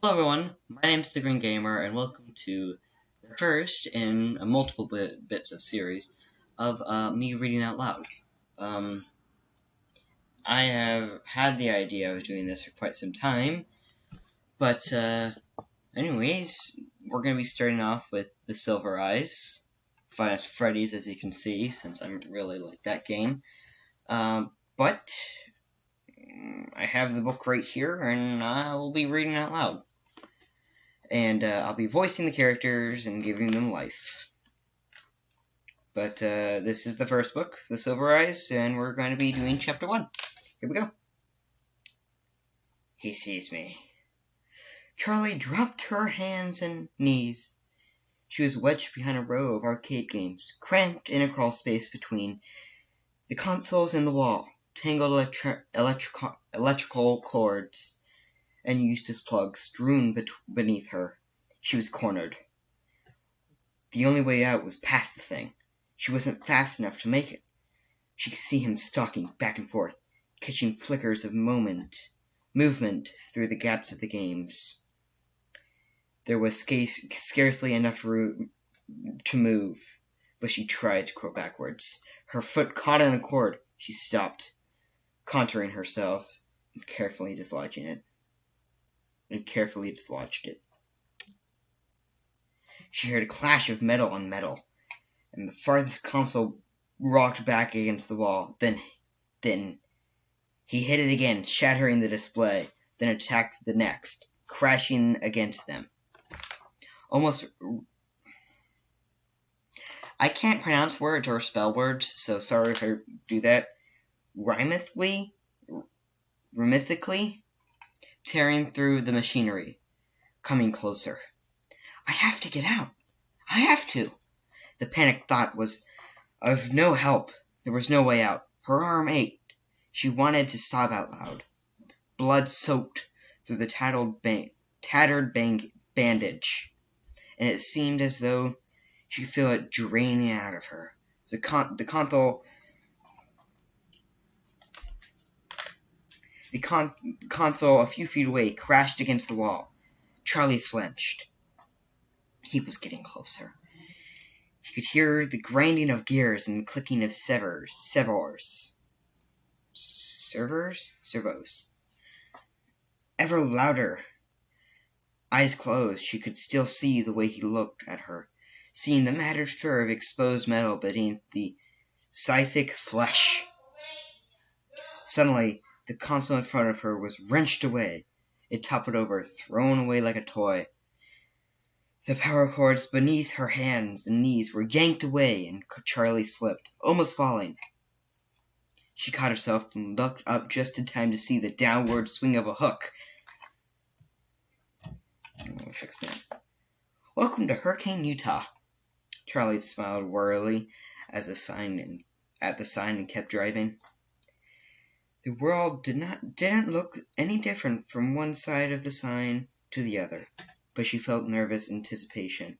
Hello everyone, my name is The Green Gamer, and welcome to the first in a multiple bits of series of me reading out loud. I have had the idea of doing this for quite some time, but anyways, we're going to be starting off with The Silver Eyes, FNaF Freddy's, as you can see, since I really like that game. But I have the book right here, and I will be reading out loud. And I'll be voicing the characters and giving them life. But this is the first book, The Silver Eyes, and we're going to be doing Chapter 1. Here we go. He sees me. Charlie dropped to her hands and knees. She was wedged behind a row of arcade games, cramped in a crawl space between the consoles and the wall, tangled electrical cords and Eustace plugs strewn beneath her. She was cornered. The only way out was past the thing. She wasn't fast enough to make it. She could see him stalking back and forth, catching flickers of movement through the gaps of the games. There was scarcely enough room to move, but she tried to crawl backwards. Her foot caught in a cord. She stopped, contouring herself, and carefully dislodged it. She heard a clash of metal on metal, and the farthest console rocked back against the wall. Then he hit it again, shattering the display, then attacked the next, crashing against them. I can't pronounce words or spell words, so sorry if I do that. Rhythmically tearing through the machinery, coming closer. I have to get out. I have to. The panicked thought was of no help. There was no way out. Her arm ached. She wanted to sob out loud. Blood soaked through the tattered bandage, and it seemed as though she could feel it draining out of her. The console a few feet away crashed against the wall. Charlie flinched. He was getting closer. He could hear the grinding of gears and the clicking of servos. Ever louder. Eyes closed, she could still see the way he looked at her, seeing the matted fur of exposed metal beneath the scythic flesh. Suddenly, the console in front of her was wrenched away. It toppled over, thrown away like a toy. The power cords beneath her hands and knees were yanked away, and Charlie slipped, almost falling. She caught herself and looked up just in time to see the downward swing of a hook. I'll fix that. Welcome to Hurricane, Utah. Charlie smiled wearily at the sign and kept driving. The world didn't look any different from one side of the sign to the other, but she felt nervous anticipation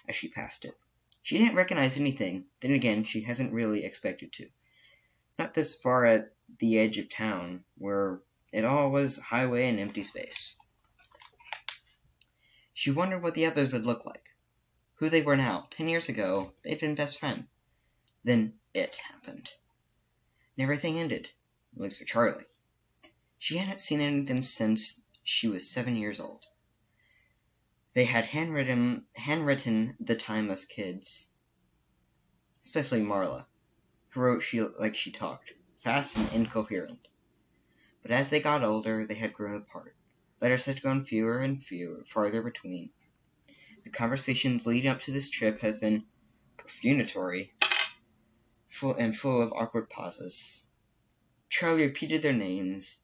as she passed it. She didn't recognize anything. Then again, she hasn't really expected to. Not this far at the edge of town, where it all was highway and empty space. She wondered what the others would look like, who they were now. 10 years ago, they'd been best friends. Then it happened. And everything ended, at least for Charlie. She hadn't seen any of them since she was 7 years old. They had handwritten the time as kids, especially Marla, who wrote like she talked, fast and incoherent. But as they got older, they had grown apart. Letters had grown fewer and farther between. The conversations leading up to this trip had been perfunctory, full of awkward pauses. Charlie repeated their names,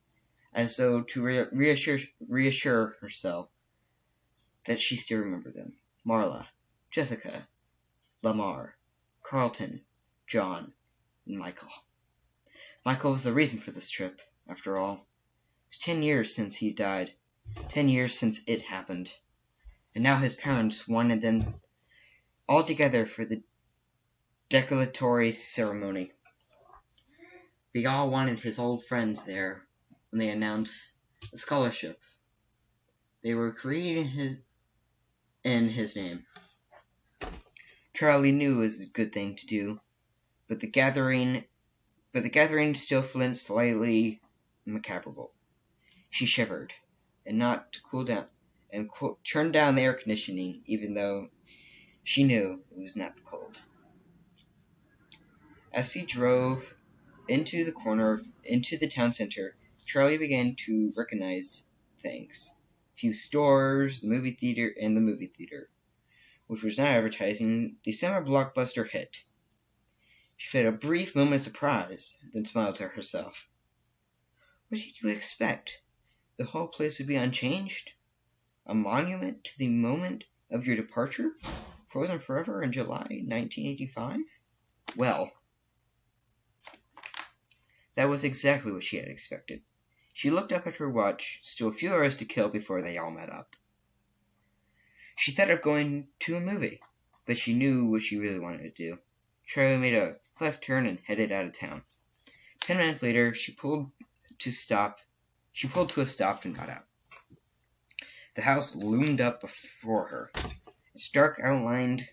as though to reassure herself that she still remembered them. Marla, Jessica, Lamar, Carlton, John, and Michael. Michael was the reason for this trip, after all. It was 10 years since he died. 10 years since it happened. And now his parents wanted them all together for the declaratory ceremony. They all wanted his old friends there when they announced the scholarship. They were created in his name. Charlie knew it was a good thing to do, but the gathering still felt slightly macabre. She shivered, and not to cool down, and turned down the air conditioning, even though she knew it was not cold. As he drove into the town center, Charlie began to recognize things. A few stores, the movie theater, which was now advertising the summer blockbuster hit. She had a brief moment of surprise, then smiled to herself. What did you expect? The whole place would be unchanged? A monument to the moment of your departure? Frozen forever in July 1985? Well, that was exactly what she had expected. She looked up at her watch, still a few hours to kill before they all met up. She thought of going to a movie, but she knew what she really wanted to do. Charlie made a left turn and headed out of town. 10 minutes later, she pulled to a stop and got out. The house loomed up before her. Its dark outline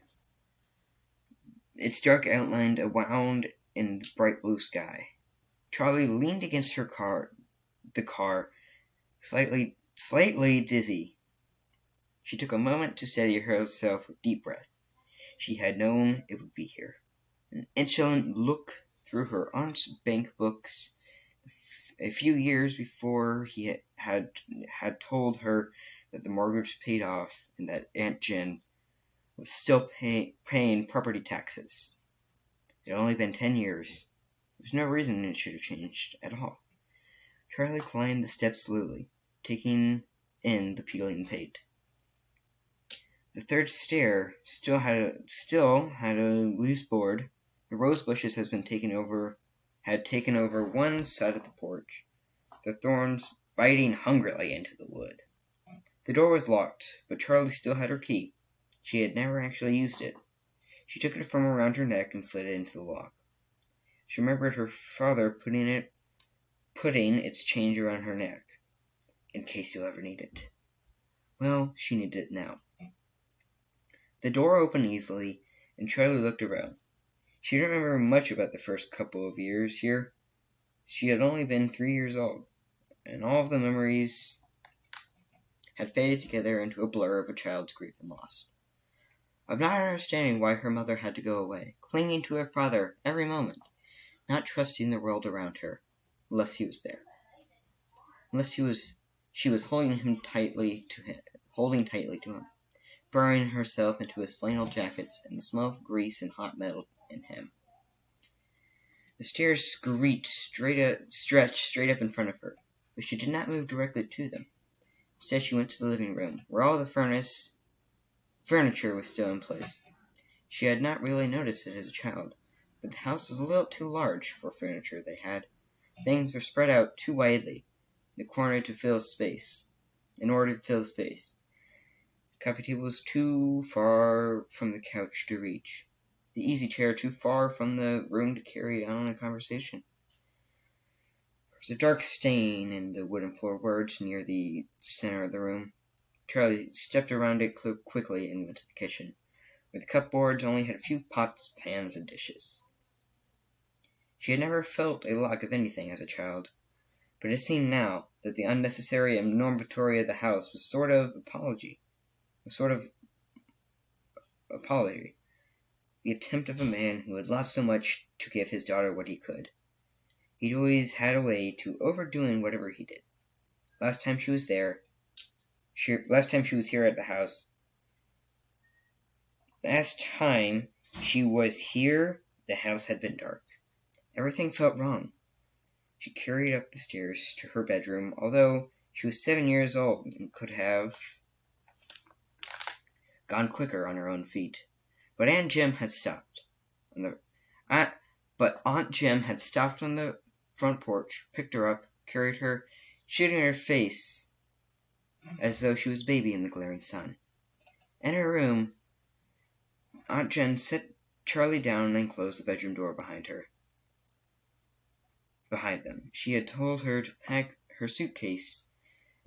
wound in the bright blue sky. Charlie leaned against the car, slightly dizzy. She took a moment to steady herself with deep breath. She had known it would be here. An insolent look through her aunt's bank books. A few years before, he had told her that the mortgage was paid off and that Aunt Jen was still paying property taxes. It had only been 10 years. There was no reason it should have changed at all. Charlie climbed the steps slowly, taking in the peeling paint. The third stair still had a loose board. The rose bushes had taken over one side of the porch, the thorns biting hungrily into the wood. The door was locked, but Charlie still had her key. She had never actually used it. She took it from around her neck and slid it into the lock. She remembered her father putting its change around her neck, in case you'll ever need it. Well, she needed it now. The door opened easily, and Charlie looked around. She didn't remember much about the first couple of years here. She had only been 3 years old, and all of the memories had faded together into a blur of a child's grief and loss. Of not understanding why her mother had to go away, clinging to her father every moment, not trusting the world around her, unless he was there. She was holding tightly to him, burrowing herself into his flannel jackets and the smell of grease and hot metal in him. The stairs stretched straight up in front of her, but she did not move directly to them. Instead, she went to the living room, where all the furniture was still in place. She had not really noticed it as a child, but the house was a little too large for furniture they had. Things were spread out too widely in order to fill space. The coffee table was too far from the couch to reach. The easy chair too far from the room to carry on a conversation. There was a dark stain in the wooden floorboards near the center of the room. Charlie stepped around it quickly and went to the kitchen, where the cupboards only had a few pots, pans, and dishes. She had never felt a lack of anything as a child, but it seemed now that the unnecessary abnormity of the house was a sort of apology. The attempt of a man who had lost so much to give his daughter what he could. He'd always had a way to overdoing whatever he did. Last time she was here at the house. Last time she was here, the house had been dark. Everything felt wrong. She carried up the stairs to her bedroom, although she was 7 years old and could have gone quicker on her own feet. But Aunt Jem had stopped on the front porch, picked her up, carried her, shading her face as though she was a baby in the glaring sun. In her room, Aunt Jen set Charlie down and closed the bedroom door behind them. She had told her to pack her suitcase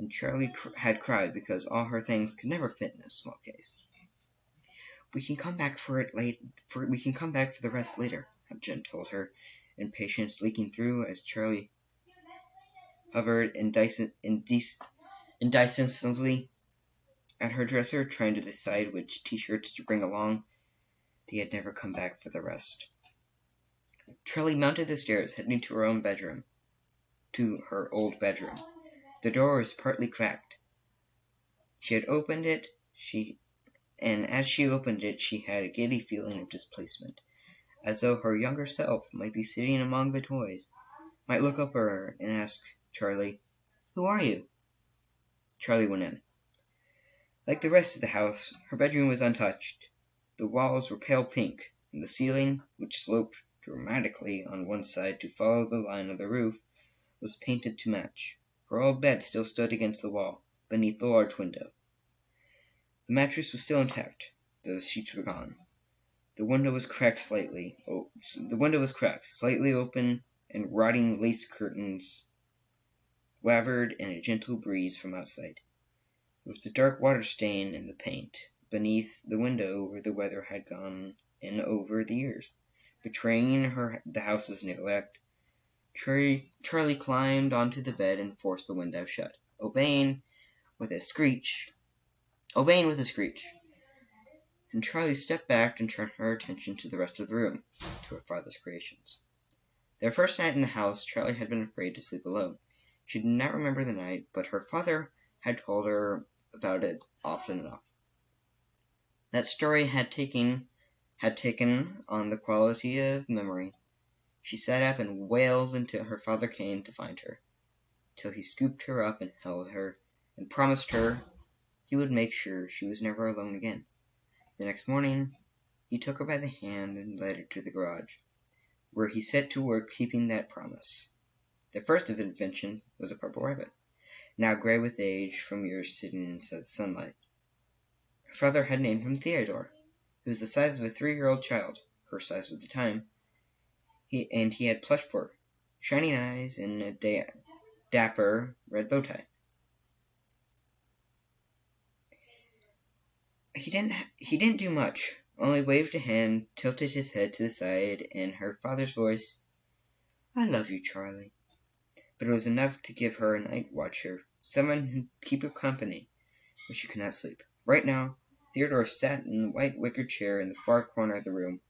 and Charlie had cried because all her things could never fit in a small case. We can come back for the rest later, Jen told her, impatience leaking through as Charlie hovered indecisively at her dresser, trying to decide which t-shirts to bring along. They had never come back for the rest. Charlie mounted the stairs, heading to her old bedroom. The door was partly cracked. She had opened it, and as she opened it, she had a giddy feeling of displacement, as though her younger self might be sitting among the toys, might look up at her and ask Charlie, "Who are you?" Charlie went in. Like the rest of the house, her bedroom was untouched. The walls were pale pink, and the ceiling, which sloped dramatically on one side to follow the line of the roof, was painted to match. Her old bed still stood against the wall, beneath the large window. The mattress was still intact, though the sheets were gone. The window was cracked, slightly open, and rotting lace curtains wavered in a gentle breeze from outside. There was a dark water stain in the paint beneath the window where the weather had gone in over the years, betraying the house's neglect. Charlie climbed onto the bed and forced the window shut, obeying with a screech. And Charlie stepped back and turned her attention to the rest of the room, to her father's creations. Their first night in the house, Charlie had been afraid to sleep alone. She did not remember the night, but her father had told her about it often enough. That story had taken on the quality of memory. She sat up and wailed until her father came to find her, till he scooped her up and held her, and promised her he would make sure she was never alone again. The next morning, he took her by the hand and led her to the garage, where he set to work keeping that promise. The first of his inventions was a purple rabbit, now gray with age from years sitting in the sunlight. Her father had named him Theodore. He was the size of a 3-year-old child, her size at the time, and he had plush fur, shining eyes, and a dapper red bow tie. He didn't do much, only waved a hand, tilted his head to the side, and her father's voice, "I love you, Charlie." But it was enough to give her a night watcher, someone who'd keep her company when she could not sleep. Right now, Theodore sat in the white wicker chair in the far corner of the room.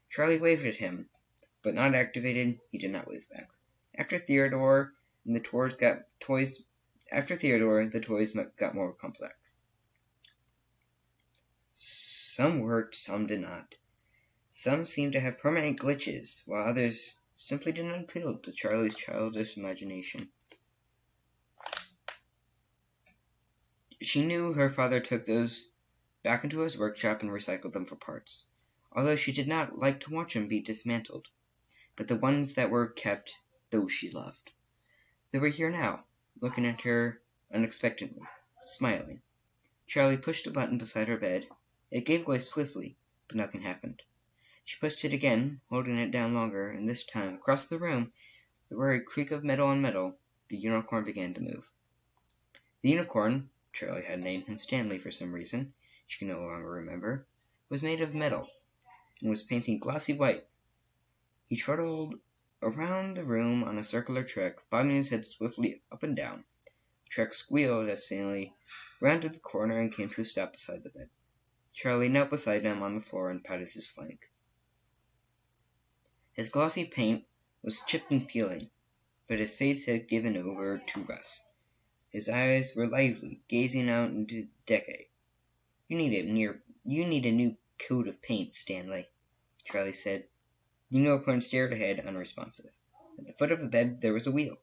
Charlie waved at him, but not activated, he did not wave back. After Theodore, the toys got more complex. Some worked, some did not. Some seemed to have permanent glitches, while others simply did not appeal to Charlie's childish imagination. She knew her father took those back into his workshop and recycled them for parts, although she did not like to watch them be dismantled. But the ones that were kept, those she loved. They were here now, looking at her unexpectedly, smiling. Charlie pushed a button beside her bed. It gave way swiftly, but nothing happened. She pushed it again, holding it down longer, and this time, across the room, there were a creak of metal on metal. The unicorn began to move. The unicorn, Charlie had named him Stanley for some reason she could no longer remember, was made of metal, and was painted glossy white. He trotted around the room on a circular track, bobbing his head swiftly up and down. The track squealed as Stanley rounded the corner and came to a stop beside the bed. Charlie knelt beside him on the floor and patted his flank. His glossy paint was chipped and peeling, but his face had given over to rust. His eyes were lively, gazing out into decay. You need a new coat of paint, Stanley," Charlie said. The unicorn stared ahead, unresponsive. At the foot of the bed there was a wheel,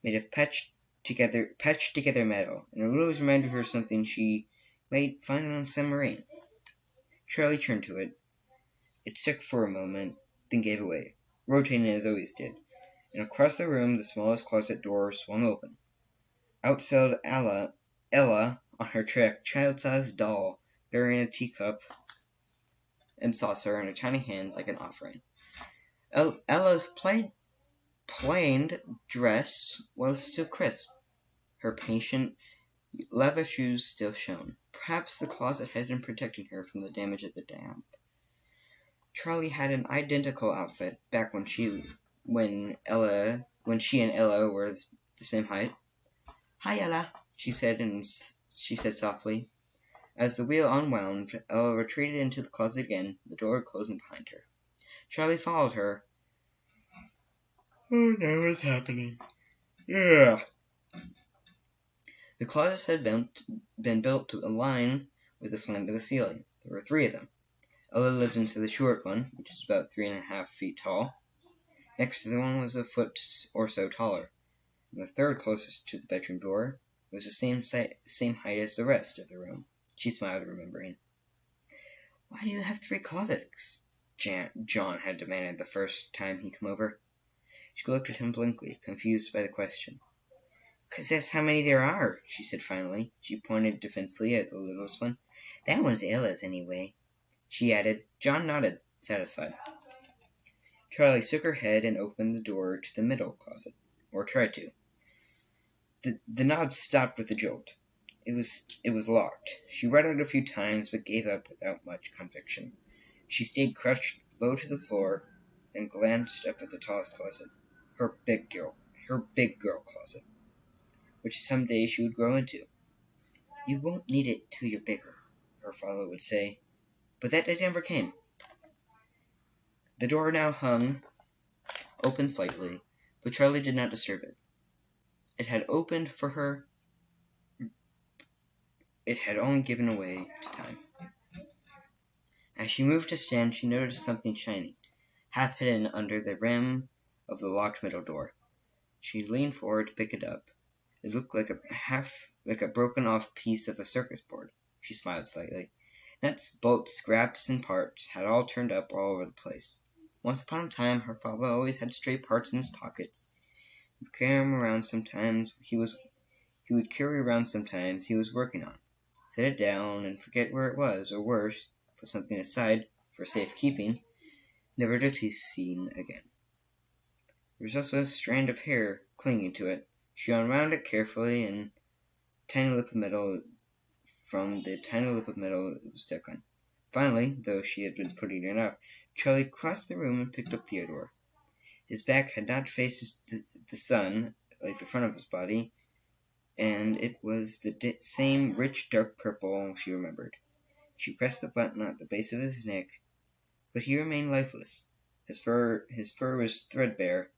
made of patched together metal, and it always reminded her of something she might find on a submarine. Charlie turned to it. It shook for a moment, then gave way, rotating as it always did, and across the room the smallest closet door swung open. Out sailed Ella on her child-sized doll, bearing a teacup and saucer in her tiny hands like an offering. Ella's plain dress was still crisp. Her patient leather shoes still shone. Perhaps the closet had been protecting her from the damage of the damp. Charlie had an identical outfit back when she and Ella were the same height. "Hi, Ella," she said softly. As the wheel unwound, Ella retreated into the closet again, the door closing behind her. Charlie followed her. Oh, now what's happening? Yeah. The closets had been built to align with the slant of the ceiling. There were 3 of them. Ella lived inside the short one, which is about 3.5 feet tall. Next to the one was a foot or so taller. And the third closest to the bedroom door was the same height as the rest of the room. She smiled, remembering. "Why do you have 3 closets?" John had demanded the first time he came over. She looked at him blankly, confused by the question. "'Cause that's how many there are," she said finally. She pointed defensively at the littlest one. "That one's Ella's, anyway," she added. John nodded, satisfied. Charlie shook her head and opened the door to the middle closet, or tried to. The knob stopped with a jolt. It was locked. She read it a few times, but gave up without much conviction. She stayed crouched low to the floor and glanced up at the tallest closet, her big girl closet, which someday she would grow into. "You won't need it till you're bigger," her father would say, but that day never came. The door now hung open slightly, but Charlie did not disturb it. It had opened for her. It had only given way to time. As she moved to stand, she noticed something shiny, half hidden under the rim of the locked middle door. She leaned forward to pick it up. It looked like a broken off piece of a circus board. She smiled slightly. Nuts, bolts, scraps, and parts had all turned up all over the place. Once upon a time, her father always had stray parts in his pockets. He would carry around sometimes he was working on. Set it down and forget where it was, or worse, put something aside for safekeeping, never to be seen again. There was also a strand of hair clinging to it. She unwound it carefully, and from the tiny lip of metal it was stuck on. Finally, though she had been putting it out, Charlie crossed the room and picked up Theodore. His back had not faced the sun like the front of his body, and it was the same rich dark purple she remembered. She pressed the button at the base of his neck, but he remained lifeless. His fur was threadbare,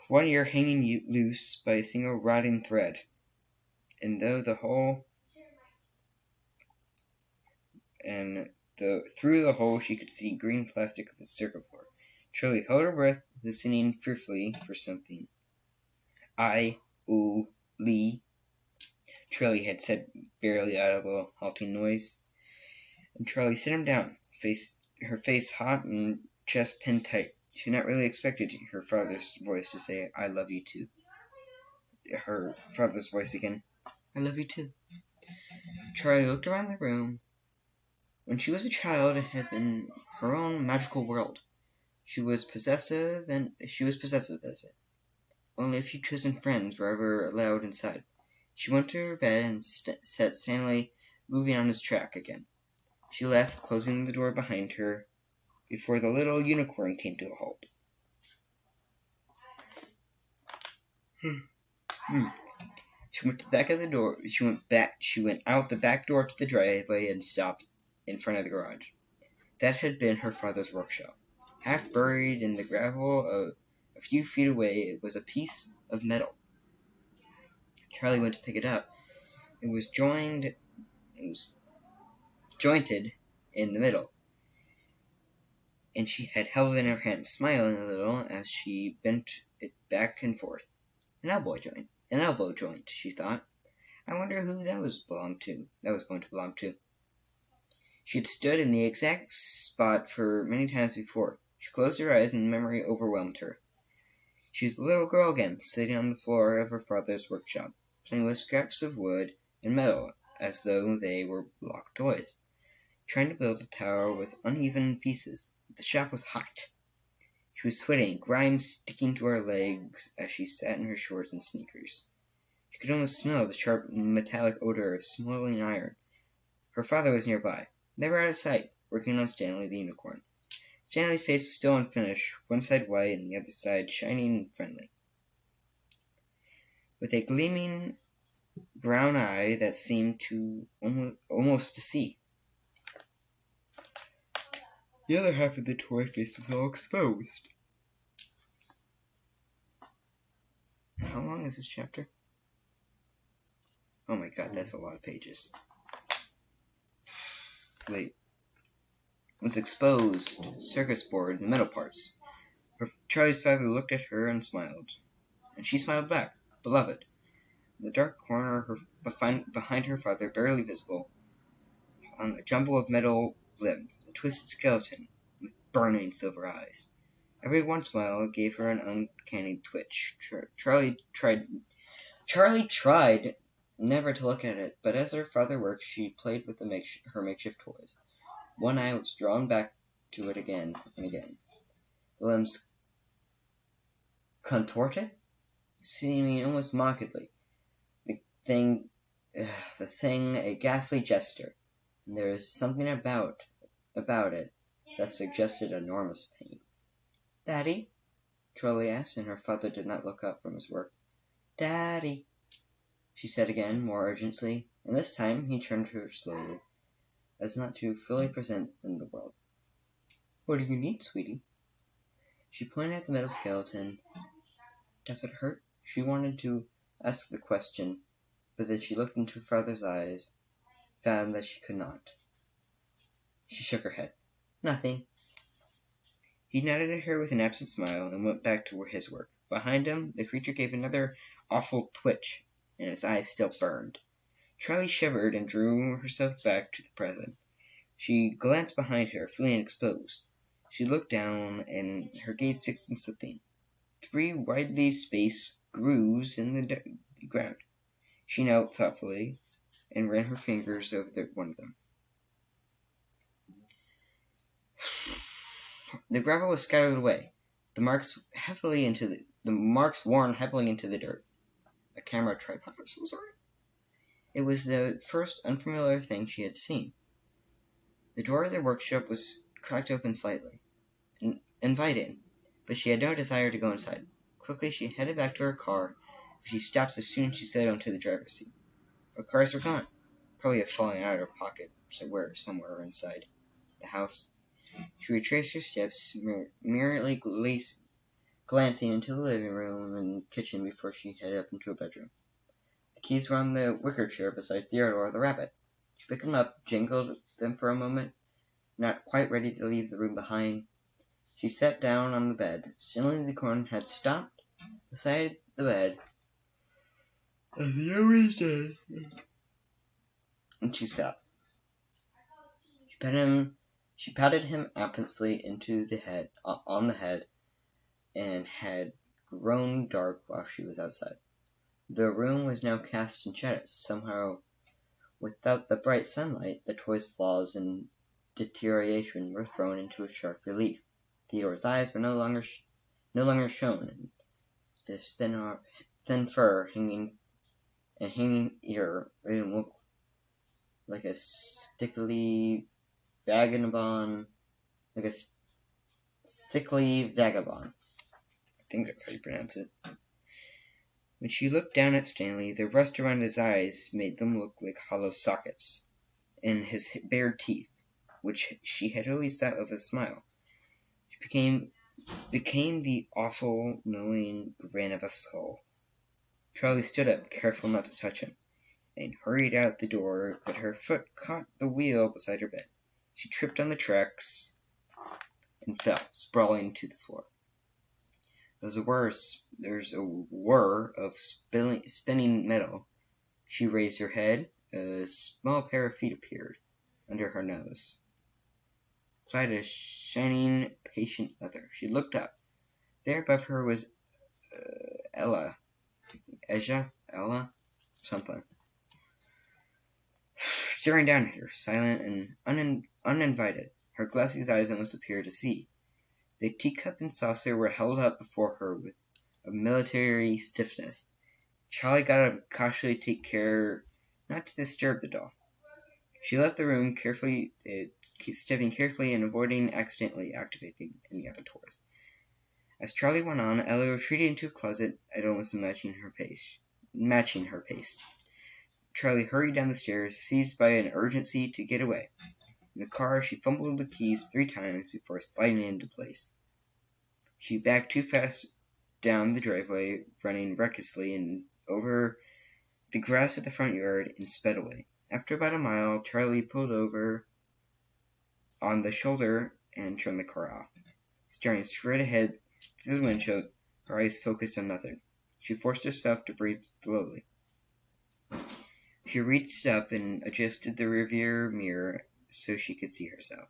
one ear hanging loose by a single rotting thread, and through the hole she could see green plastic of his circuit board. Charlie held her breath, listening fearfully for something. "I-oo-lee," Charlie had said, barely audible, halting noise. And Charlie set him down, her face hot and chest pinned tight. She had not really expected her father's voice to say, "I love you too." Her father's voice again. "I love you too." Charlie looked around the room. When she was a child, it had been her own magical world. She was possessive of it. Only a few chosen friends were ever allowed inside. She went to her bed and set Stanley moving on his track again. She left, closing the door behind her, before the little unicorn came to a halt. She went to the back of the door. She went out the back door to the driveway and stopped in front of the garage. That had been her father's workshop. Half buried in the gravel a few feet away, it was a piece of metal. Charlie went to pick it up. It was jointed in the middle, and she had held it in her hand, smiling a little as she bent it back and forth. An elbow joint, she thought. I wonder who that was going to belong to. She had stood in the exact spot for many times before. She closed her eyes and memory overwhelmed her. She was the little girl again, sitting on the floor of her father's workshop, playing with scraps of wood and metal as though they were block toys, trying to build a tower with uneven pieces. The shop was hot. She was sweating, grime sticking to her legs as she sat in her shorts and sneakers. She could almost smell the sharp metallic odor of smoldering iron. Her father was nearby. They were out of sight, working on Stanley the unicorn. Stanley's face was still unfinished, one side white and the other side shining and friendly, with a gleaming brown eye that seemed to almost to see. The other half of the toy face was all exposed. How long is this chapter? Oh my god, that's a lot of pages. Wait. Was exposed circus board, the metal parts. Charlie's father looked at her and smiled. And she smiled back. Beloved. In the dark corner behind her father, barely visible, hung a jumble of metal limbs, a twisted skeleton with burning silver eyes. Every once in a while it gave her an uncanny twitch. Charlie tried never to look at it, but as her father worked, she played with her makeshift toys. One eye was drawn back to it again and again. The limbs contorted, seeming almost mockingly. The thing a ghastly gesture, and there was something about it that suggested enormous pain. Daddy? Charlie asked, and her father did not look up from his work. Daddy, she said again, more urgently, and this time he turned to her slowly, as not to fully present in the world. What do you need, sweetie? She pointed at the metal skeleton. Does it hurt? She wanted to ask the question, but as she looked into her father's eyes, found that she could not. She shook her head. Nothing. He nodded at her with an absent smile and went back to his work. Behind him, the creature gave another awful twitch, and his eyes still burned. Charlie shivered and drew herself back to the present. She glanced behind her, feeling exposed. She looked down, and her gaze fixed on something. 3 widely spaced grooves in the ground. She knelt thoughtfully and ran her fingers over one of them. The gravel was scattered away, the marks worn heavily into the dirt. A camera tripod, I'm so sorry. It was the first unfamiliar thing she had seen. The door of the workshop was cracked open slightly, inviting, but she had no desire to go inside. Quickly she headed back to her car, but she stopped as soon as she sat onto the driver's seat. Her cars were gone, probably had fallen out of her pocket somewhere inside the house. She retraced her steps, merely glancing into the living room and kitchen before she headed up into her bedroom. The keys were on the wicker chair beside Theodore the rabbit. She picked them up, jingled them for a moment, not quite ready to leave the room behind. She sat down on the bed. Stanley the unicorn had stopped beside the bed, as he always did, and she sat. She patted him absently on the head, and had grown dark while she was outside. The room was now cast in shadows. Somehow, without the bright sunlight, the toy's flaws and deterioration were thrown into a sharp relief. Theodore's eyes were no longer shown, and this thin fur hanging ear made him look like a sickly vagabond. I think that's how you pronounce it. When she looked down at Stanley, the rust around his eyes made them look like hollow sockets, and his bared teeth, which she had always thought of as a smile, became the awful, knowing grin of a skull. Charlie stood up, careful not to touch him, and hurried out the door, but her foot caught the wheel beside her bed. She tripped on the tracks and fell, sprawling to the floor. There's a whir of spinning metal. She raised her head. A small pair of feet appeared under her nose, clad in shining, patient leather. She looked up. There above her was Ella, something, staring down at her, silent and uninvited. Her glassy eyes almost appeared to see. The teacup and saucer were held up before her with a military stiffness. Charlie got up and cautiously take care not to disturb the doll. She left the room, stepping carefully and avoiding accidentally activating any other doors. As Charlie went on, Ellie retreated into a closet at almost matching her pace. Charlie hurried down the stairs, seized by an urgency to get away. In the car, she fumbled the keys 3 times before sliding into place. She backed too fast down the driveway, running recklessly and over the grass at the front yard, and sped away. After about a mile, Charlie pulled over on the shoulder and turned the car off. Staring straight ahead through the windshield, her eyes focused on nothing. She forced herself to breathe slowly. She reached up and adjusted the rearview mirror so she could see herself.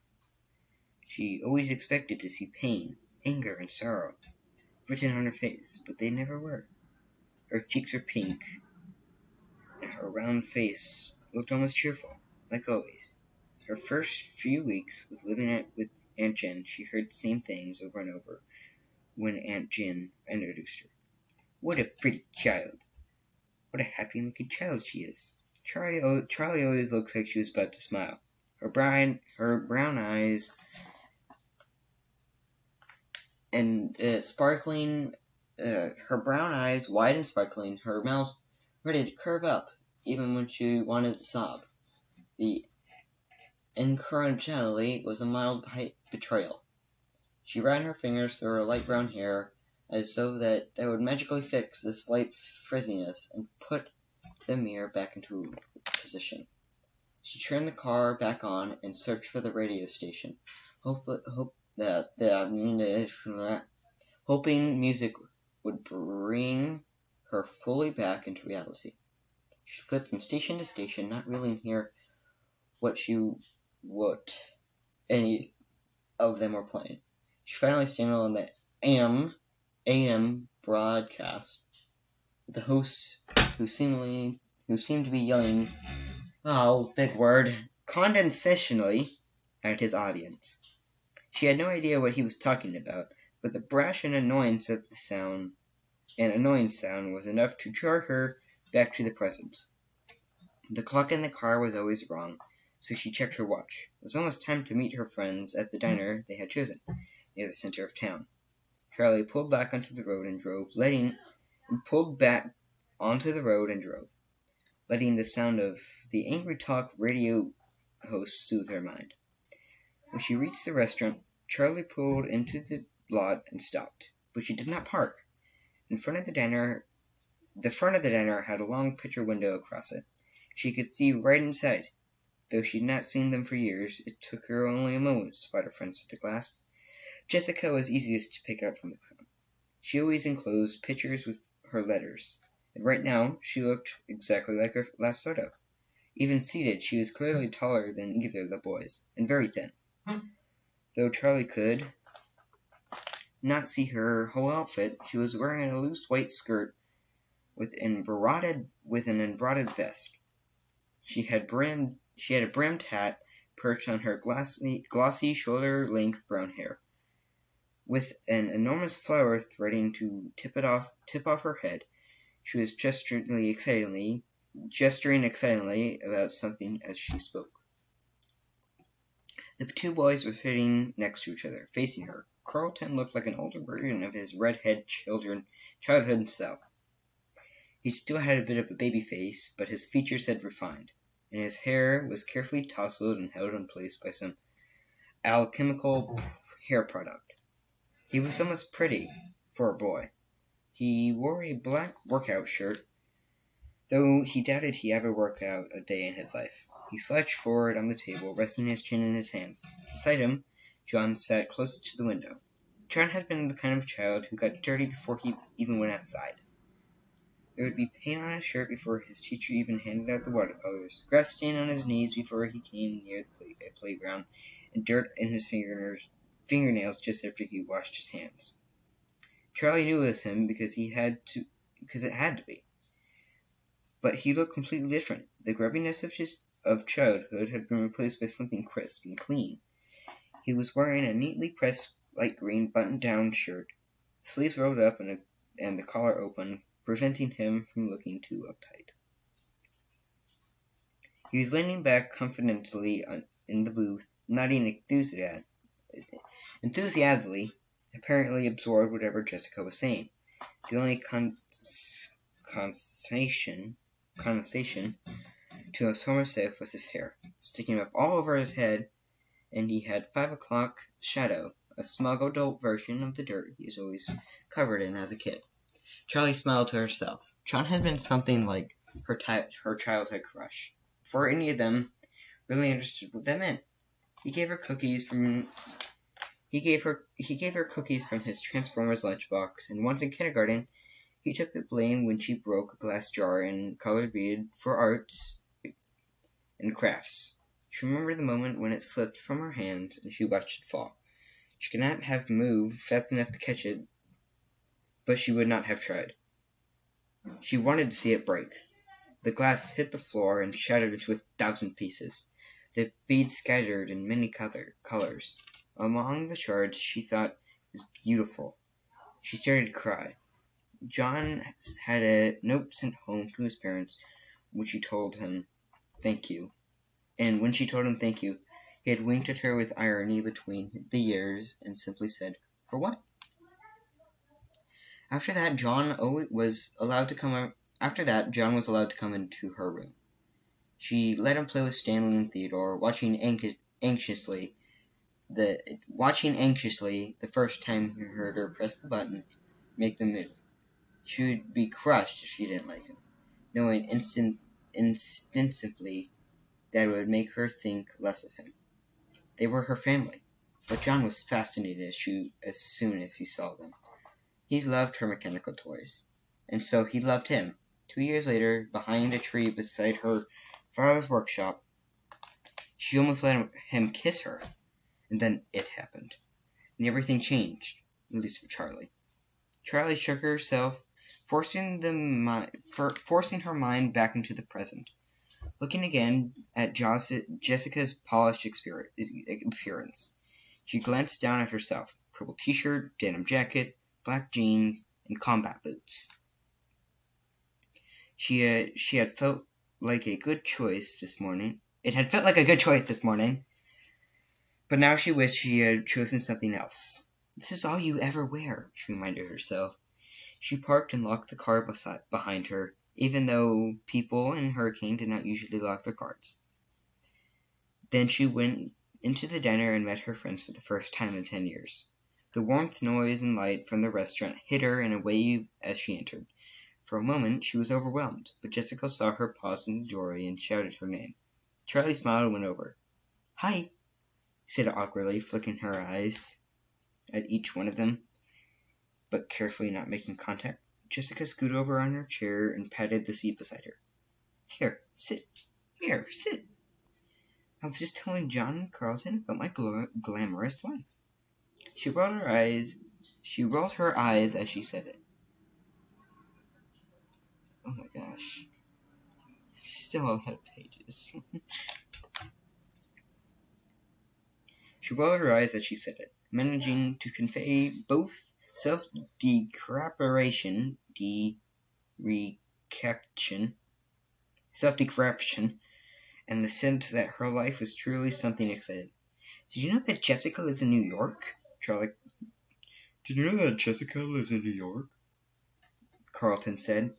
She always expected to see pain, anger, and sorrow written on her face, but they never were. Her cheeks were pink, and her round face looked almost cheerful, like always. Her first few weeks with living with Aunt Jen, she heard the same things over and over when Aunt Jen introduced her. What a pretty child! What a happy-looking child she is! Charlie always looked like she was about to smile. Her brown eyes and sparkling, her brown eyes wide and sparkling, her mouth ready to curve up, even when she wanted to sob. The incredulity was a mild betrayal. She ran her fingers through her light brown hair, as though that would magically fix the slight frizziness and put the mirror back into position. She turned the car back on and searched for the radio station, hoping music would bring her fully back into reality. She flipped from station to station, not really hear what any of them were playing. She finally stumbled on the AM broadcast, with the host who seemed to be yelling, big word, condescendingly at his audience. She had no idea what he was talking about, but the brash and annoying sound was enough to jar her back to the present. The clock in the car was always wrong, so she checked her watch. It was almost time to meet her friends at the diner they had chosen, near the center of town. Charlie pulled back onto the road and drove, letting the sound of the angry talk radio host soothe her mind. When she reached the restaurant, Charlie pulled into the lot and stopped, but she did not park. The front of the diner had a long picture window across it. She could see right inside. Though she had not seen them for years, it took her only a moment to spot her friends through the glass. Jessica was easiest to pick up from the crowd. She always enclosed pictures with her letters, and right now she looked exactly like her last photo. Even seated, she was clearly taller than either of the boys, and very thin. Though Charlie could not see her whole outfit, she was wearing a loose white skirt with an embroidered vest. She had a brimmed hat perched on her glossy shoulder-length brown hair, with an enormous flower threading to tip off her head. She was gesturing excitedly about something as she spoke. The 2 boys were sitting next to each other, facing her. Carlton looked like an older version of his redhead childhood himself. He still had a bit of a baby face, but his features had refined, and his hair was carefully tousled and held in place by some alchemical hair product. He was almost pretty for a boy. He wore a black workout shirt, though he doubted he ever worked out a day in his life. He slouched forward on the table, resting his chin in his hands. Beside him, John sat close to the window. John had been the kind of child who got dirty before he even went outside. There would be paint on his shirt before his teacher even handed out the watercolors, grass stain on his knees before he came near the playground, and dirt in his fingernails just after he washed his hands. Charlie knew it was him because it had to be. But he looked completely different. The grubbiness of childhood had been replaced by something crisp and clean. He was wearing a neatly pressed light green button-down shirt, the sleeves rolled up and the collar open, preventing him from looking too uptight. He was leaning back confidently in the booth, nodding enthusiastically, apparently absorbed whatever Jessica was saying. The only condensation to his former self was his hair, sticking up all over his head, and he had 5 o'clock shadow, a smug adult version of the dirt he was always covered in as a kid. Charlie smiled to herself. John had been something like her childhood crush, before any of them really understood what that meant. He gave her cookies from his Transformers lunchbox, and once in kindergarten, he took the blame when she broke a glass jar and colored bead for arts and crafts. She remembered the moment when it slipped from her hands and she watched it fall. She could not have moved fast enough to catch it, but she would not have tried. She wanted to see it break. The glass hit the floor and shattered into 1,000 pieces. The beads scattered in many colors. Among the shards she thought was beautiful. She started to cry. John had a note sent home to his parents, which she told him thank you. And when she told him thank you, he had winked at her with irony between the ears and simply said, "For what?" After that, John was allowed to come into her room. She let him play with Stanley and Theodore, watching anxiously the first time he heard her press the button, make the move. She would be crushed if she didn't like him, knowing instinctively that it would make her think less of him. They were her family, but John was fascinated as soon as he saw them. He loved her mechanical toys, and so he loved him. 2 years later, behind a tree beside her father's workshop, she almost let him kiss her, and then it happened, and everything changed, at least for Charlie. Charlie shook herself, forcing her mind back into the present. Looking again at Jessica's polished appearance, she glanced down at herself. Purple t-shirt, denim jacket, black jeans, and combat boots. She had felt like a good choice this morning. It had felt like a good choice this morning, but now she wished she had chosen something else. This is all you ever wear, she reminded herself. She parked and locked the car behind her, even though people in Hurricane did not usually lock their cars. Then she went into the diner and met her friends for the first time in 10 years. The warmth, noise, and light from the restaurant hit her in a wave as she entered. For a moment she was overwhelmed, but Jessica saw her pause in the doorway and shouted her name. Charlie smiled and went over. "Hi," he said awkwardly, flicking her eyes at each one of them, but carefully not making contact. Jessica scooted over on her chair and patted the seat beside her. Here, sit. I was just telling John Carlton about my glamorous wife." She rolled her eyes as she said it. Oh my gosh. Still a lot of pages. She rolled her eyes as she said it, managing to convey both self-depreciation and the sense that her life was truly something exciting. Did you know that Jessica lives in New York? Did you know that Jessica lives in New York? Carlton said.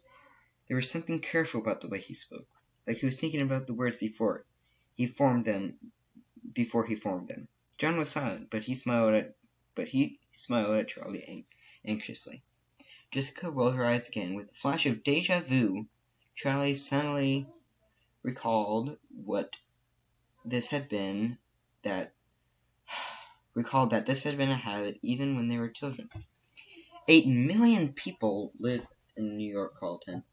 There was something careful about the way he spoke, like he was thinking about the words before he formed them. John was silent, but he smiled at Charlie anxiously. Jessica rolled her eyes again. With a flash of déjà vu, Charlie suddenly recalled that this had been a habit even when they were children. 8 million people live in New York, Carlton.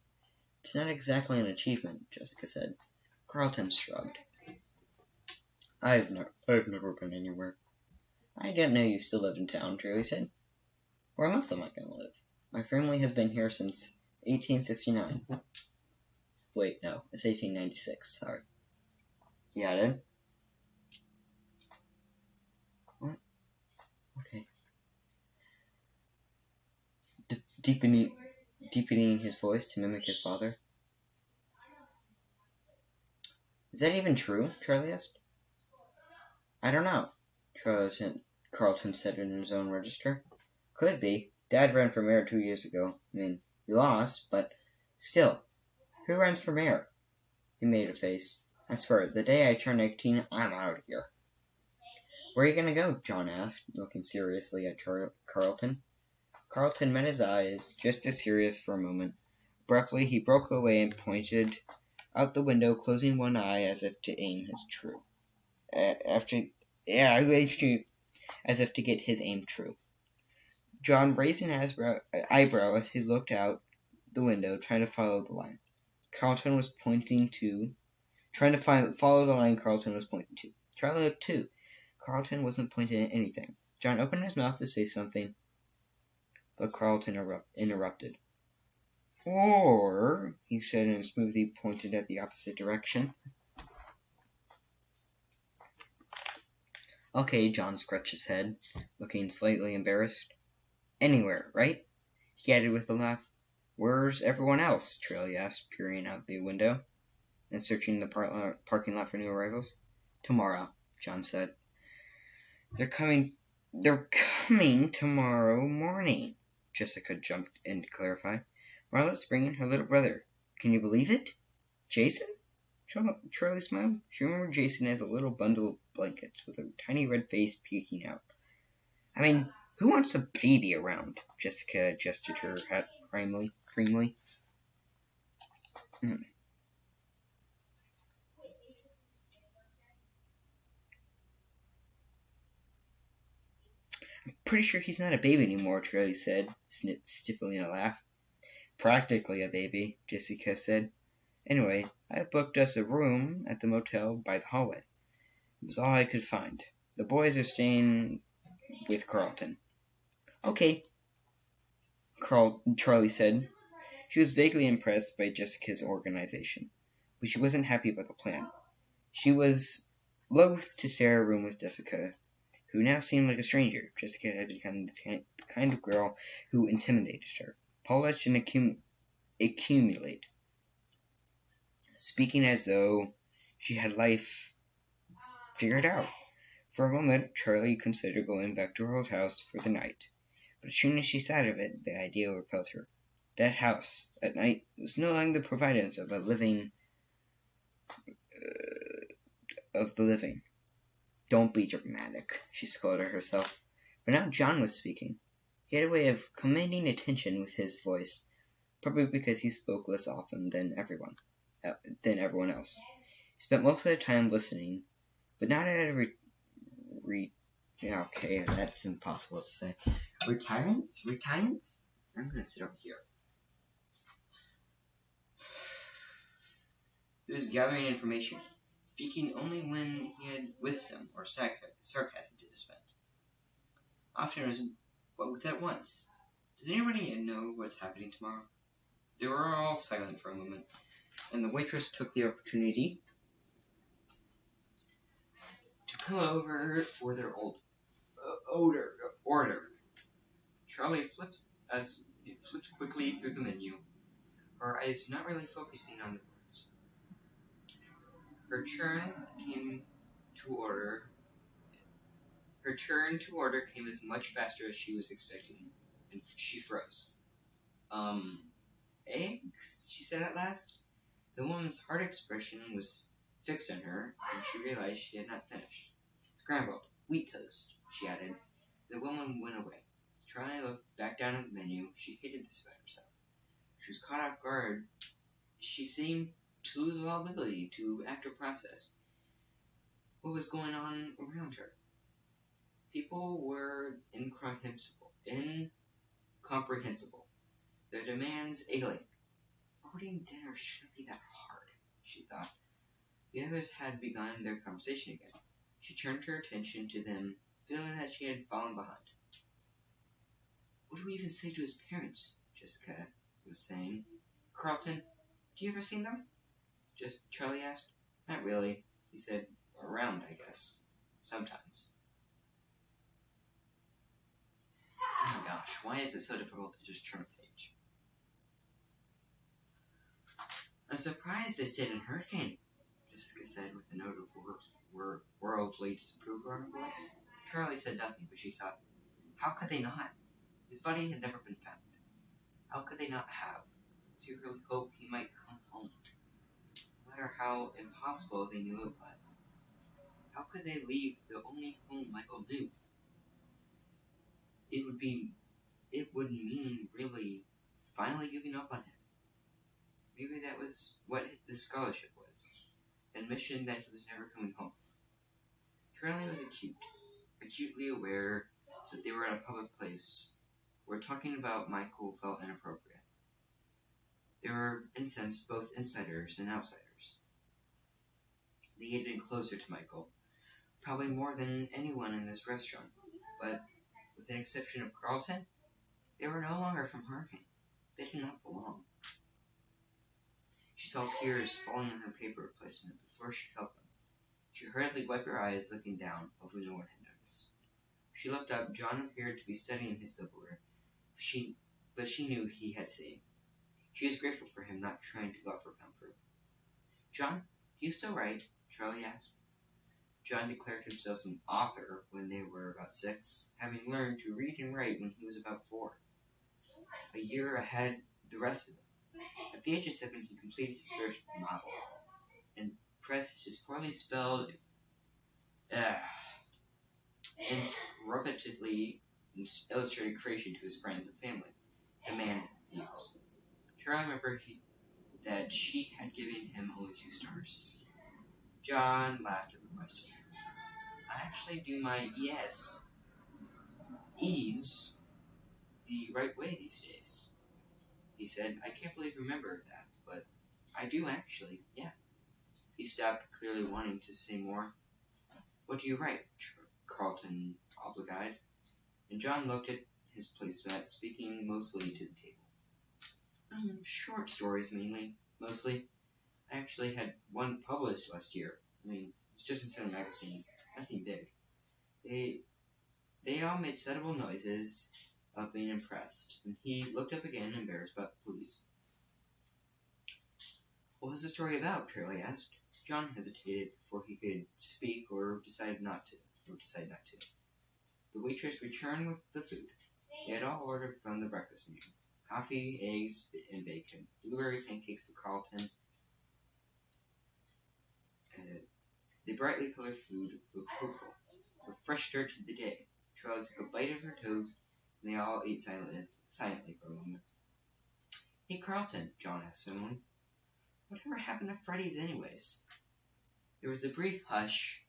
It's not exactly an achievement, Jessica said. Carlton shrugged. I've never been anywhere. I didn't know you still lived in town, Charlie said. Where else am I going to live? My family has been here since 1869. Wait, no, it's 1896, sorry. You got it? What? Okay. deepening his voice to mimic his father. Is that even true? Charlie asked. I don't know, Carlton said in his own register. Could be. Dad ran for mayor 2 years ago. I mean, he lost, but still. Who runs for mayor? He made a face. I swear, the day I turn 18, I'm out of here. Where are you going to go? John asked, looking seriously at Carlton. Carlton met his eyes, just as serious for a moment. Abruptly, he broke away and pointed out the window, closing one eye as if to aim his true. As if to get his aim true. John raised an eyebrow as he looked out the window, trying to follow the line. Carlton was pointing to. Follow the line Carlton was pointing to. Charlie looked too. Carlton wasn't pointing at anything. John opened his mouth to say something, but Carlton interrupted. Or, he said and smoothly pointed at the opposite direction. Okay, John scratched his head, looking slightly embarrassed. Anywhere, right? He added with a laugh. Where's everyone else? Charlie asked, peering out the window and searching the parking lot for new arrivals. Tomorrow, John said. They're coming tomorrow morning, Jessica jumped in to clarify. Marla's bringing her little brother. Can you believe it? Jason? Charlie smiled. She remembered Jason as a little bundle of blankets with a tiny red face peeking out. I mean, who wants a baby around? Jessica gestured her hat creamily. I'm pretty sure he's not a baby anymore, Charlie said, stiffly in a laugh. Practically a baby, Jessica said. Anyway, I booked us a room at the motel by the hallway. It was all I could find. The boys are staying with Carlton. Okay, Charlie said. She was vaguely impressed by Jessica's organization, but she wasn't happy about the plan. She was loath to share a room with Jessica, who now seemed like a stranger. Jessica had become the kind of girl who intimidated her, polished and accumulate, speaking as though she had life figured out. For a moment, Charlie considered going back to her old house for the night, but as soon as she thought of it, the idea repelled her. That house, at night, was no longer the providence of the living. Don't be dramatic, she scolded herself. But now John was speaking. He had a way of commanding attention with his voice, probably because he spoke less often than everyone else. He spent most of the time listening, but not at a okay, that's impossible to say. Retirements? I'm gonna sit over here. He was gathering information, speaking only when he had wisdom or sarcasm to dispense. Often it was both at once. Does anybody know what's happening tomorrow? They were all silent for a moment, and the waitress took the opportunity to come over for their order. Charlie flipped quickly through the menu, her eyes not really focusing on the words. Her turn to order came as much faster as she was expecting, and she froze. Eggs? She said at last. The woman's hard expression was fixed on her, and she realized she had not finished. Scrambled, wheat toast, she added. The woman went away. Charlie looked back down at the menu. She hated this about herself. She was caught off guard. She seemed to lose all ability to act or process what was going on around her. People were incomprehensible. Their demands alien. Ordering dinner shouldn't be that hard, she thought. The others had begun their conversation again. She turned her attention to them, feeling that she had fallen behind. What do we even say to his parents? Jessica was saying. Carlton, do you ever see them? Charlie asked. Not really, he said. Around, I guess. Sometimes. Oh my gosh, why is it so difficult to just turn a page? I'm surprised they stayed in Hurricane, Jessica said with a note of worldly disapproval in her voice. Charlie said nothing, but she thought, how could they not? His body had never been found. How could they not have? She really hoped he might come home, no matter how impossible they knew it was. How could they leave the only home Michael knew? It would be it would mean really finally giving up on him. Maybe that was what the scholarship was. Admission that he was never coming home. Charlie was acutely aware that they were in a public place where talking about Michael felt inappropriate. They were, in a sense, both insiders and outsiders. They had been closer to Michael, probably more than anyone in this restaurant, but with the exception of Carlton, they were no longer from Hurricane. They did not belong. She saw tears falling on her paper replacement before she felt them. She hurriedly wiped her eyes, looking down, hoping no one had noticed. She looked up. John appeared to be studying his silverware, but she knew he had seen. She was grateful for him not trying to go out for comfort. John, do you still write? Charlie asked. John declared himself an author when they were about 6, having learned to read and write when he was about 4. A year ahead the rest of them. At the age of 7, he completed his first novel, and pressed his poorly spelled and repetitively illustrated creation to his friends and family, demand views. Charlie remembered that she had given him only 2 stars. John laughed at the question. I actually do my E's the right way these days. He said, I can't believe you remember that, but I do actually, yeah. He stopped, clearly wanting to say more. What do you write? Carlton obliged, and John looked at his placemat, speaking mostly to the table. Short stories, mainly, mostly. I actually had one published last year. I mean, it's just in some magazine, nothing big. They all made suitable noises of being impressed, and he looked up again, embarrassed but pleased. What was the story about? Charlie asked. John hesitated before he could speak or decide not to. The waitress returned with the food. They had all ordered from the breakfast menu. Coffee, eggs, and bacon. Blueberry pancakes to Carlton. The brightly colored food looked hopeful. A fresh start to the day. Charlie took a bite of her toast, and they all ate silently for a moment. Hey, Carlton, John asked someone. Whatever happened to Freddy's anyways? There was a brief hush.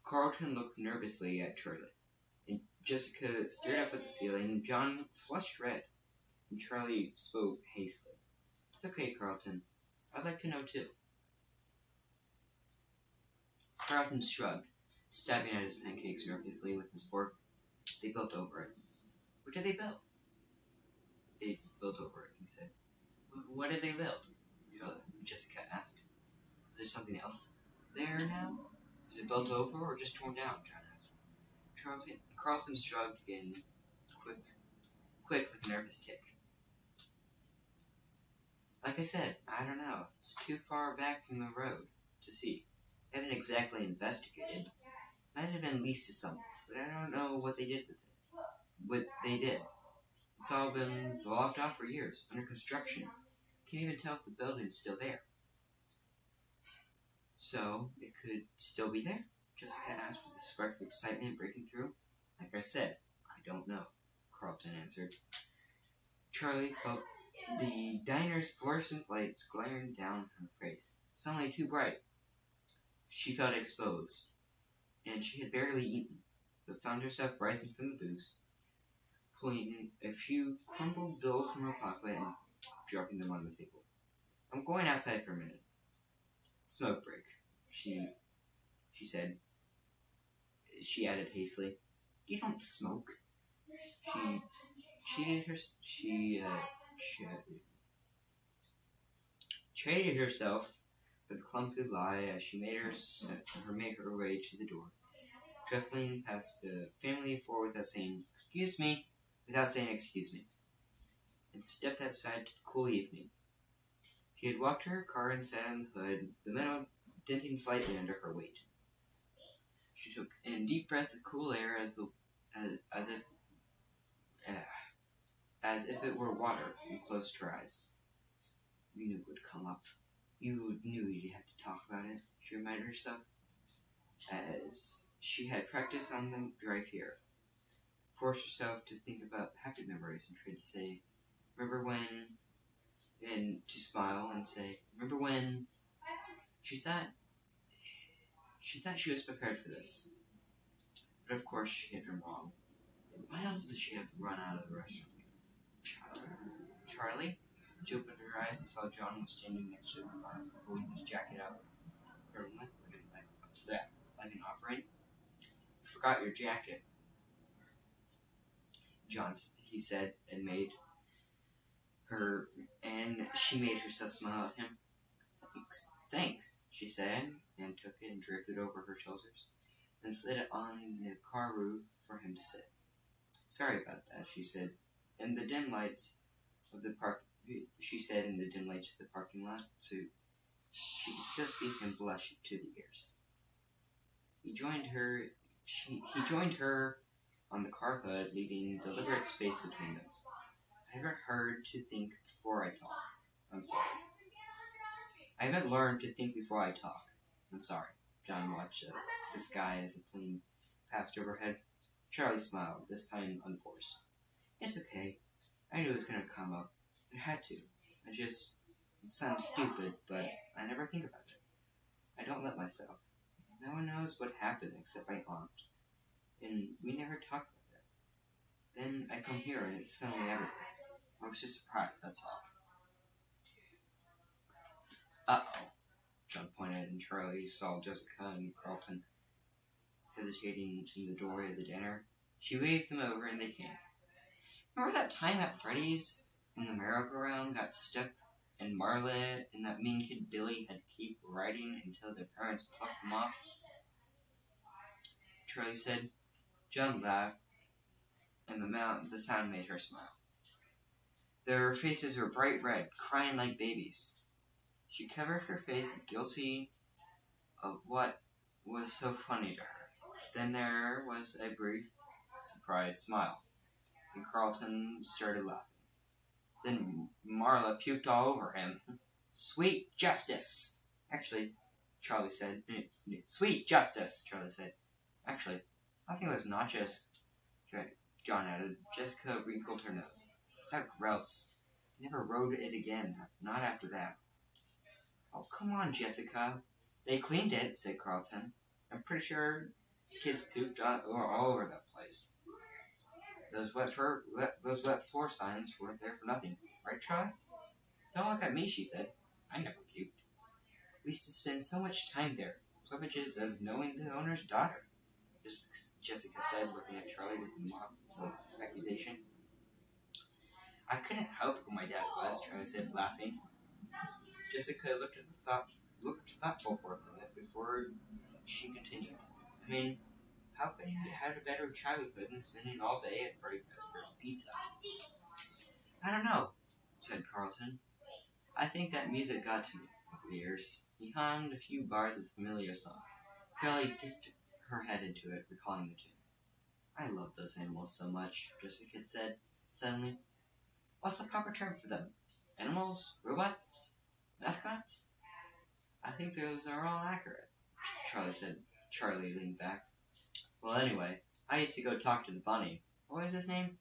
Carlton looked nervously at Charlie, and Jessica stared up at the ceiling. John flushed red, and Charlie spoke hastily. It's okay, Carlton. I'd like to know too. Carlton shrugged, stabbing at his pancakes nervously with his fork. They built over it. What did they build? They built over it, he said. What did they build? Jessica asked. Is there something else there now? Is it built over or just torn down? John asked. Carlton shrugged again, quick like a nervous tick. Like I said, I don't know. It's too far back from the road to see. I haven't exactly investigated. Might have been leased to someone, but I don't know what they did with it. What they did. It's all been blocked off for years, under construction. Can't even tell if the building's still there. So, it could still be there? Jessica asked with a spark of excitement breaking through. Like I said, I don't know, Carlton answered. Charlie felt the diner's fluorescent lights glaring down her face, suddenly too bright. She felt exposed, and she had barely eaten, but found herself rising from the booth, pulling a few crumpled bills from her pocket and dropping them on the table. I'm going outside for a minute. Smoke break, she said. She added hastily, you don't smoke. She traded herself for the clumsy lie as she made her way to the door, jostling past the family of 4 without saying excuse me, and stepped outside to the cool evening. She had walked to her car and sat on the hood, the metal denting slightly under her weight. She took in a deep breath of cool air as if it were water, and closed her eyes. You knew it would come up. You knew you'd have to talk about it, she reminded herself, as she had practiced on the drive here. Forced herself to think about happy memories and tried to say, remember when, and to smile and say, remember when. She thought she was prepared for this. But of course she had been wrong. Why else would she have run out of the restaurant? Charlie? She opened her eyes and saw John was standing next to the car, holding his jacket out firmly, like an offering. You forgot your jacket, John, he said, and she made herself smile at him. Thanks, she said, and took it and draped it over her shoulders, and slid it on the car roof for him to sit. Sorry about that, she said, in the dim lights of the parking lot, so she could still see him blush to the ears. He joined her on the car hood, leaving deliberate space between them. I haven't heard to think before I talk. I'm sorry. I haven't learned to think before I talk. I'm sorry. John watched the sky as the plane passed overhead. Charlie smiled, this time unforced. It's okay. I knew it was going to come up. It had to. It sounds stupid, but I never think about it. I don't let myself. No one knows what happened except my aunt. And we never talk about it. Then I come here and it's suddenly everywhere. I was just surprised, that's all. Uh-oh. John pointed, and Charlie saw Jessica and Carlton hesitating in the doorway of the dinner. She waved them over, and they came. Remember that time at Freddy's when the merry-go-round got stuck, and Marla and that mean kid Billy had to keep riding until their parents plucked them off? Charlie said. John laughed, and the sound made her smile. Their faces were bright red, crying like babies. She covered her face, guilty of what was so funny to her. Then there was a brief, surprised smile, and Carlton started laughing. Then Marla puked all over him. Sweet justice! Actually, Charlie said. Sweet justice, Charlie said. Actually, I think it was nachos, John added. Jessica wrinkled her nose. It's that gross. I never rode it again, not after that. Oh, come on, Jessica. They cleaned it, said Carlton. I'm pretty sure kids pooped all over that place. Those wet floor signs weren't there for nothing. Right, Charlie? Don't look at me, she said. I never puked. We used to spend so much time there. Privileges of knowing the owner's daughter, Jessica said, looking at Charlie with mock accusation. I couldn't help who my dad was, Charlie said, laughing. Jessica looked thoughtful for a minute before she continued. I mean, how could you have a better childhood than spending all day at Freddy Fazbear's Pizza? I don't know, said Carlton. I think that music got to me over the years. He hummed a few bars of the familiar song. Charlie dipped her head into it, recalling the tune. I love those animals so much, Jessica said, suddenly. What's the proper term for them? Animals? Robots? Mascots? I think those are all accurate, Charlie said. Charlie leaned back. Well, anyway, I used to go talk to the bunny. What was his name?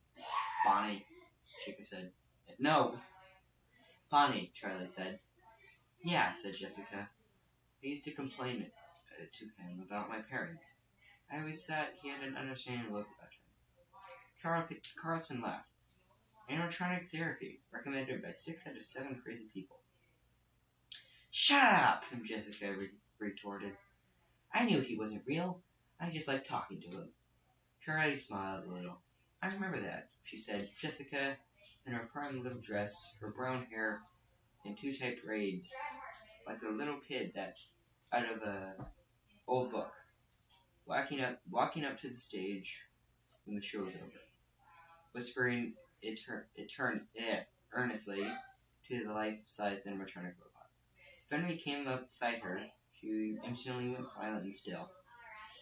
Bonnie, Chica said. No, Bonnie, Charlie said. Yeah, said Jessica. I used to complain to him about my parents. I always thought he had an understanding look about him. Carlton laughed. Animatronic therapy, recommended by 6 out of 7 crazy people. Shut up, Jessica retorted. I knew he wasn't real. I just liked talking to him. Charlie smiled a little. I remember that, she said. Jessica, in her prime little dress, her brown hair in 2 tight braids, like a little kid out of a old book, walking up to the stage when the show was over, whispering earnestly to the life-sized animatronic robot. Fenry came up beside her. She instantly went silent and still,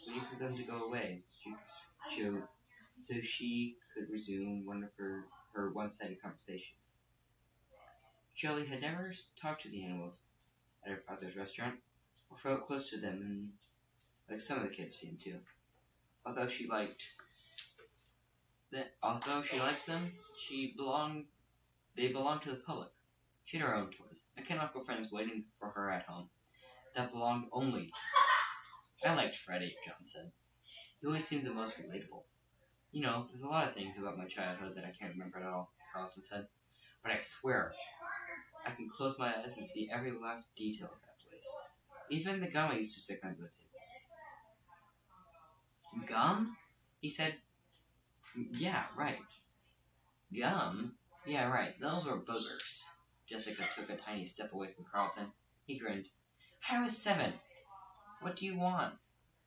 waiting for them to go away, so she could resume one of her one-sided conversations. Charlie had never talked to the animals at her father's restaurant, or felt close to them, and like some of the kids seemed to. Although she liked them, they belonged to the public. She had her own toys, mechanical friends waiting for her at home, that belonged only to her. I liked Freddie, John said. He always seemed the most relatable. You know, there's a lot of things about my childhood that I can't remember at all, Carlton said. But I swear, I can close my eyes and see every last detail of that place. Even the gum I used to stick under the tables. Gum? He said, yeah, right. Gum? Yeah, right. Those were boogers. Jessica took a tiny step away from Carlton. He grinned. I was 7. What do you want?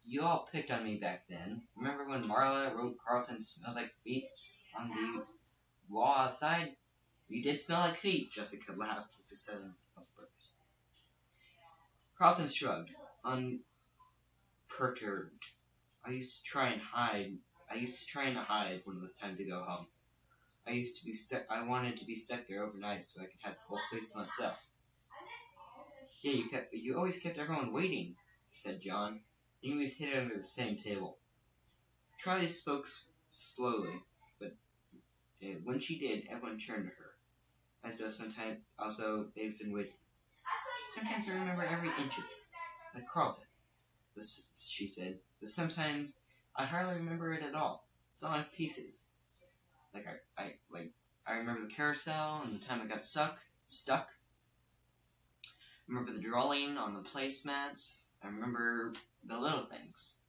You all picked on me back then. Remember when Marla wrote Carlton smells like feet on the wall outside? You did smell like feet, Jessica laughed with the sudden outburst. Carlton shrugged, unperturbed. I used to try and hide when it was time to go home. I wanted to be stuck there overnight so I could have the whole place to myself. Yeah, you always kept everyone waiting, said John, and he was hid under the same table. Charlie spoke slowly, but when she did, everyone turned to her, as though they've been waiting. Sometimes I remember every inch of it, like Carlton, she said, but sometimes I hardly remember it at all. It's all in pieces. I remember the carousel and the time I got stuck. I remember the drawing on the placemats. I remember the little things.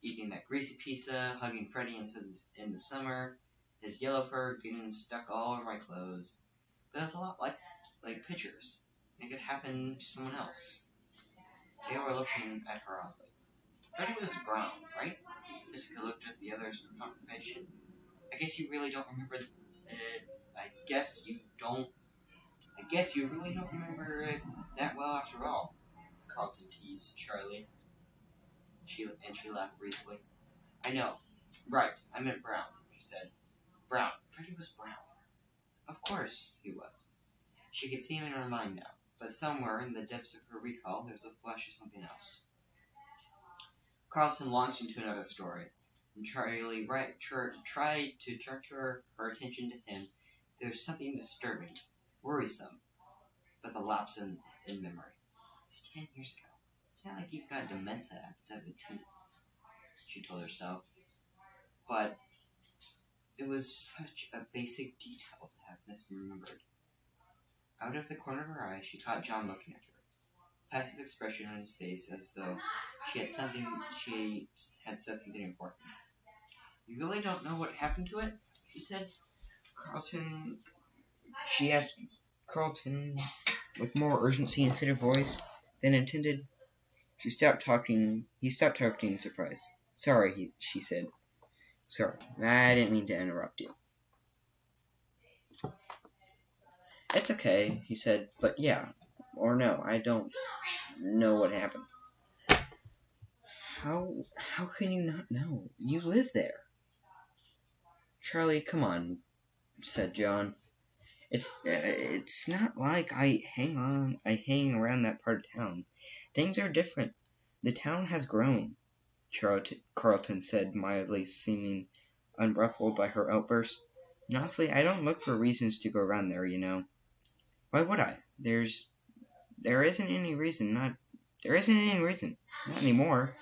Eating that greasy pizza, hugging Freddie in the summer, his yellow fur getting stuck all over my clothes. But that's a lot like pictures. It could happen to someone else. They were looking at her oddly. Freddie was brown, right? Jessica looked at the others for confirmation. I guess you really don't remember I guess you really don't remember it that well after all, Carlton teased Charlie. She laughed briefly. I know. Right, I meant brown, she said. Brown. Freddie was brown. Of course he was. She could see him in her mind now, but somewhere in the depths of her recall there was a flash of something else. Carlton launched into another story, and Charlie tried to direct her attention to him. There was something disturbing, worrisome, but the lapse in memory. It's 10 years ago. It's not like you've got dementia at 17, she told herself. But it was such a basic detail to have misremembered. Out of the corner of her eye, she caught John looking at her. Passive expression on his face, as though she had said something important. You really don't know what happened to it? She said. She asked Carlton with more urgency instead of voice than intended. He stopped talking in surprise. Sorry, she said. Sorry, I didn't mean to interrupt you. It's okay, he said, but yeah, or no, I don't know what happened. How can you not know? You live there. Charlie, come on, said John. It's not like I hang around that part of town. Things are different. The town has grown, Carlton said mildly, seeming unruffled by her outburst. And honestly, I don't look for reasons to go around there, you know. Why would I? There isn't any reason. Not anymore.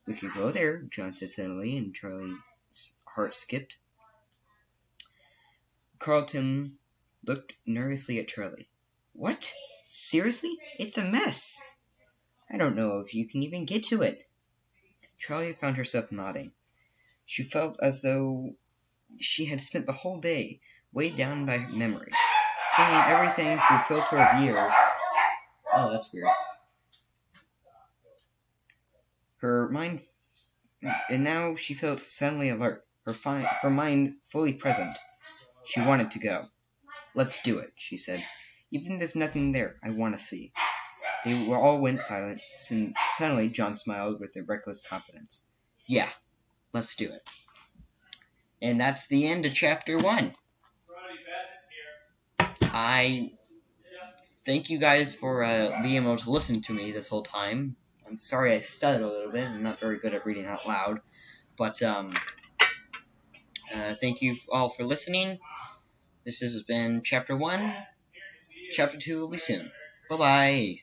We could go there, John said suddenly, and Charlie's heart skipped. Carlton looked nervously at Charlie. What? Seriously? It's a mess. I don't know if you can even get to it. Charlie found herself nodding. She felt as though she had spent the whole day weighed down by memory, seeing everything through filter of years. Oh, that's weird. And now she felt suddenly alert, her mind fully present. She wanted to go. Let's do it, she said. Even if there's nothing there I want to see. They all went silent, and suddenly John smiled with a reckless confidence. Yeah, let's do it. And that's the end of chapter 1. I thank you guys for being able to listen to me this whole time. I'm sorry I stuttered a little bit. I'm not very good at reading out loud. But thank you all for listening. This has been chapter 1. Chapter 2 will be soon. Bye-bye.